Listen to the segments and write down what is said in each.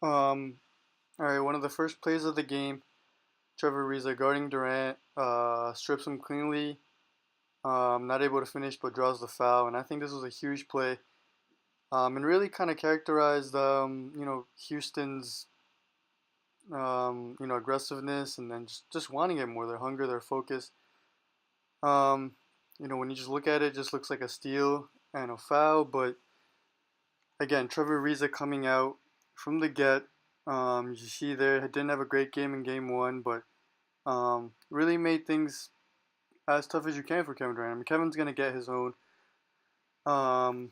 Um, all right, one of the first plays of the game, Trevor Ariza guarding Durant, strips him cleanly, not able to finish but draws the foul, and I think this was a huge play, and really kind of characterized, Houston's, aggressiveness and then just wanting it more, their hunger, their focus. Um, when you just look at it, it just looks like a steal and a foul, but again, Trevor Ariza coming out from the get. You see there, didn't have a great game in game one, but really made things as tough as you can for Kevin Durant. I mean, Kevin's gonna get his own. Um,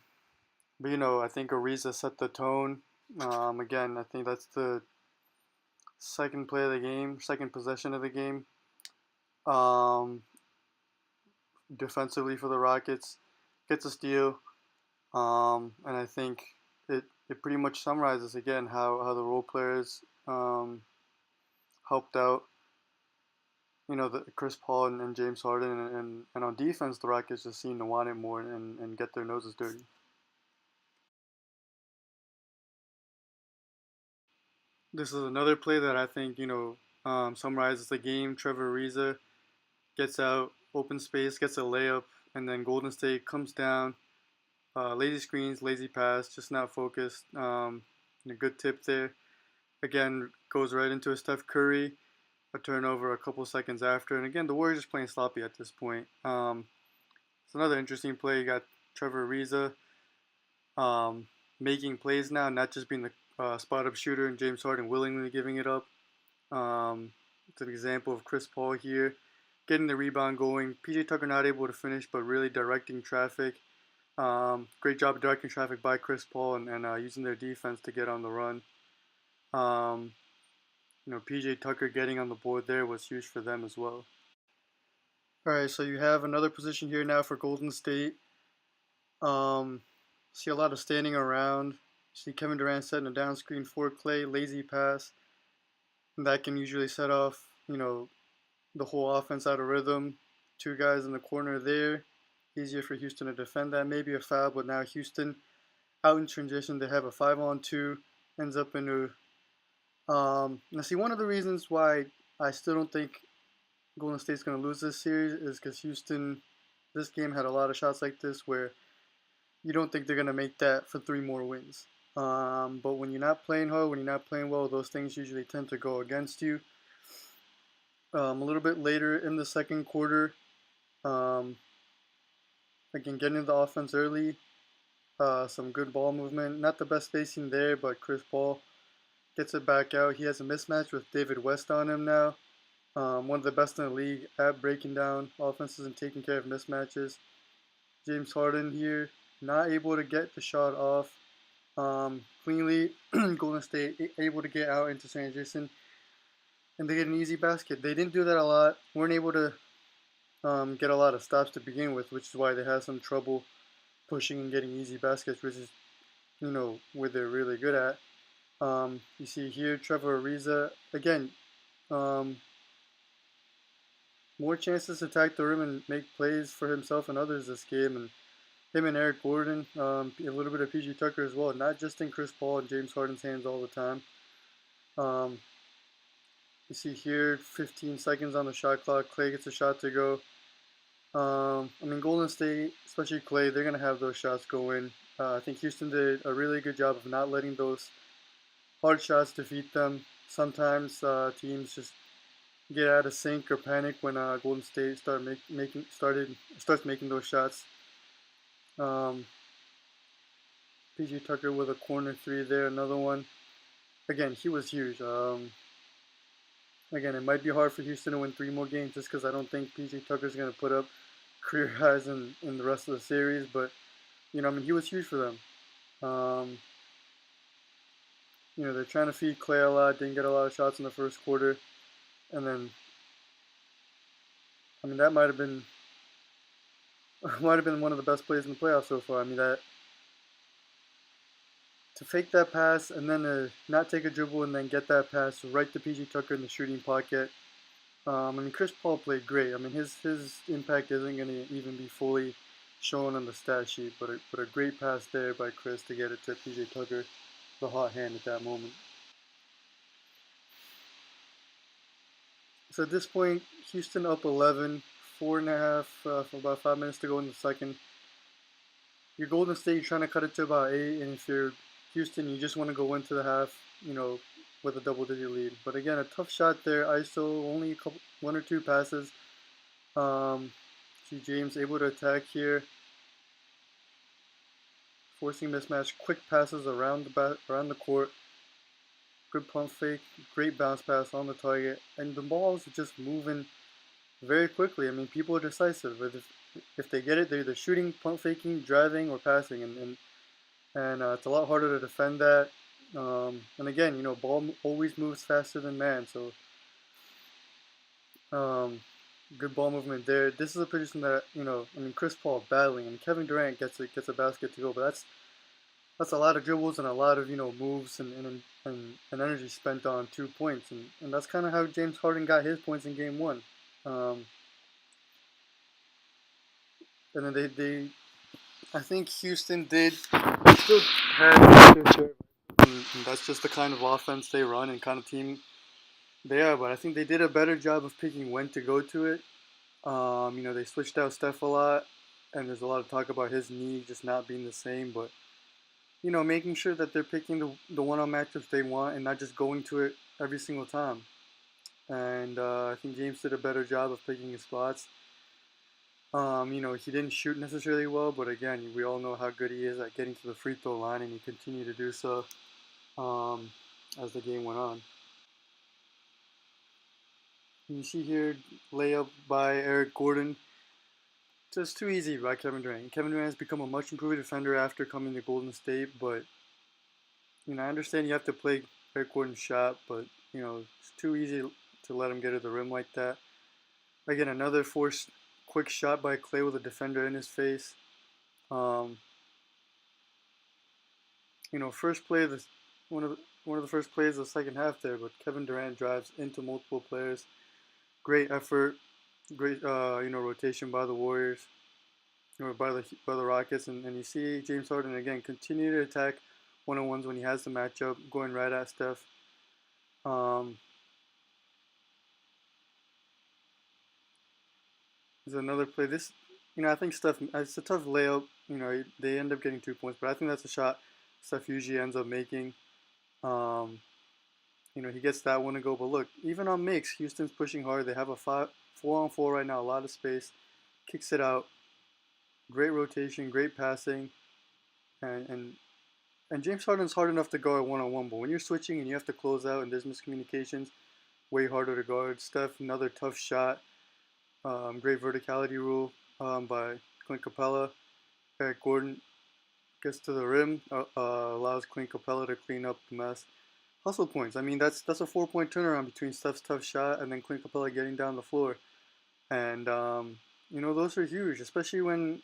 but I think Ariza set the tone. Again, I think that's the second play of the game, second possession of the game. Um, Defensively for the Rockets, gets a steal. And I think it pretty much summarizes again how the role players helped out. The Chris Paul and James Harden, and on defense, the Rockets just seem to want it more and get their noses dirty. This is another play that I think summarizes the game. Trevor Ariza gets out, open space, gets a layup, and then Golden State comes down. Lazy screens, lazy pass, just not focused. And a good tip there. Again, goes right into a Steph Curry, a turnover a couple seconds after. And again, the Warriors just playing sloppy at this point. It's another interesting play. You got Trevor Ariza um, making plays now, not just being the spot up shooter, and James Harden willingly giving it up. It's an example of Chris Paul here, getting the rebound going. PJ Tucker not able to finish, but really directing traffic. Great job directing traffic by Chris Paul and using their defense to get on the run. Um, PJ Tucker getting on the board there was huge for them as well. All right, so you have another position here now for Golden State. Um, See a lot of standing around. See Kevin Durant setting a down screen for Clay, lazy pass. And that can usually set off, the whole offense out of rhythm. Two guys in the corner there. Easier for Houston to defend that. Maybe a foul, but now Houston out in transition. They have a 5-on-2. Ends up into. Now, see, one of the reasons why I still don't think Golden State's going to lose this series is because Houston, this game had a lot of shots like this where you don't think they're going to make that for three more wins. But when you're not playing hard, when you're not playing well, those things usually tend to go against you. A little bit later in the second quarter, um, again, getting the offense early, some good ball movement. Not the best spacing there, but Chris Paul gets it back out. He has a mismatch with David West on him now. One of the best in the league at breaking down offenses and taking care of mismatches. James Harden here, not able to get the shot off cleanly. Golden State able to get out into transition and they get an easy basket. They didn't do that a lot. Weren't able to get a lot of stops to begin with, which is why they had some trouble pushing and getting easy baskets, which is where they're really good at. You see here Trevor Ariza again. Um, More chances to attack the rim and make plays for himself and others this game, and him and Eric Gordon, a little bit of PG Tucker as well, not just in Chris Paul and James Harden's hands all the time. Um, you see here, 15 seconds on the shot clock. Clay gets a shot to go. I mean, Golden State, especially Clay, they're going to have those shots go in. I think Houston did a really good job of not letting those hard shots defeat them. Sometimes teams just get out of sync or panic when Golden State starts making those shots. Um, PG Tucker with a corner three there, another one. Again, he was huge. Again, it might be hard for Houston to win three more games just because I don't think PG Tucker's going to put up career highs in the rest of the series. But I mean, he was huge for them. Um, they're trying to feed Clay a lot. Didn't get a lot of shots in the first quarter, and then I mean that might have been one of the best plays in the playoffs so far. I mean that to fake that pass and then to not take a dribble and then get that pass right to PG Tucker in the shooting pocket. I mean Chris Paul played great. I mean his impact isn't going to even be fully shown on the stat sheet, but a great pass there by Chris to get it to PG Tucker, the hot hand at that moment. So at this point, Houston up 11, 4.5 for about 5 minutes to go in the second. You're Golden State, you're trying to cut it to about 8, and if you're Houston, you just want to go into the half, with a double-digit lead. But again, a tough shot there. ISO only a couple, one or two passes. See James able to attack here, forcing mismatch, quick passes around the court, good pump fake, great bounce pass on the target, and the ball's just moving very quickly. I mean, people are decisive. If they get it, they're either shooting, pump faking, driving, or passing, and it's a lot harder to defend that. And again, ball always moves faster than man, so um, good ball movement there. This is a position that I mean, Chris Paul battling, and Kevin Durant gets a basket to go, but that's a lot of dribbles and a lot of moves and energy spent on 2 points, and that's kind of how James Harden got his points in Game One. Um, and then I think Houston did still had their share, and that's just the kind of offense they run and kind of team they are. But I think they did a better job of picking when to go to it. They switched out Steph a lot, and there's a lot of talk about his knee just not being the same. But making sure that they're picking the one-on matchups they want and not just going to it every single time. And I think James did a better job of picking his spots. He didn't shoot necessarily well, but again, we all know how good he is at getting to the free throw line, and he continued to do so um, as the game went on. And you see here, layup by Eric Gordon. Just too easy by Kevin Durant. Kevin Durant has become a much improved defender after coming to Golden State, but I understand you have to play Eric Gordon's shot, but it's too easy to let him get to the rim like that. Again, another forced quick shot by Clay with a defender in his face. Um, first play of the one of the first plays of the second half there, but Kevin Durant drives into multiple players. Great effort, great rotation by the Warriors or by the Rockets, and you see James Harden again continue to attack one-on-ones when he has the matchup, going right at Steph. Um, there's another play. I think Steph. It's a tough layup. They end up getting 2 points, but I think that's a shot Steph usually ends up making. Um, he gets that one to go. But look, even on makes, Houston's pushing hard. They have a 4-on-4 right now, a lot of space. Kicks it out. Great rotation, great passing, and James Harden's hard enough to guard 1-on-1. But when you're switching and you have to close out and there's miscommunications, way harder to guard. Steph, another tough shot. Great verticality rule by Clint Capella. Eric Gordon gets to the rim, allows Clint Capella to clean up the mess. Hustle points. I mean, that's a 4 point turnaround between Steph's tough shot and then Clint Capella getting down the floor. And those are huge, especially when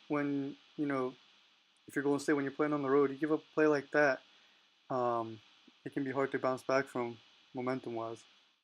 if you're going to stay when you're playing on the road, you give up a play like that. Um, it can be hard to bounce back from momentum wise.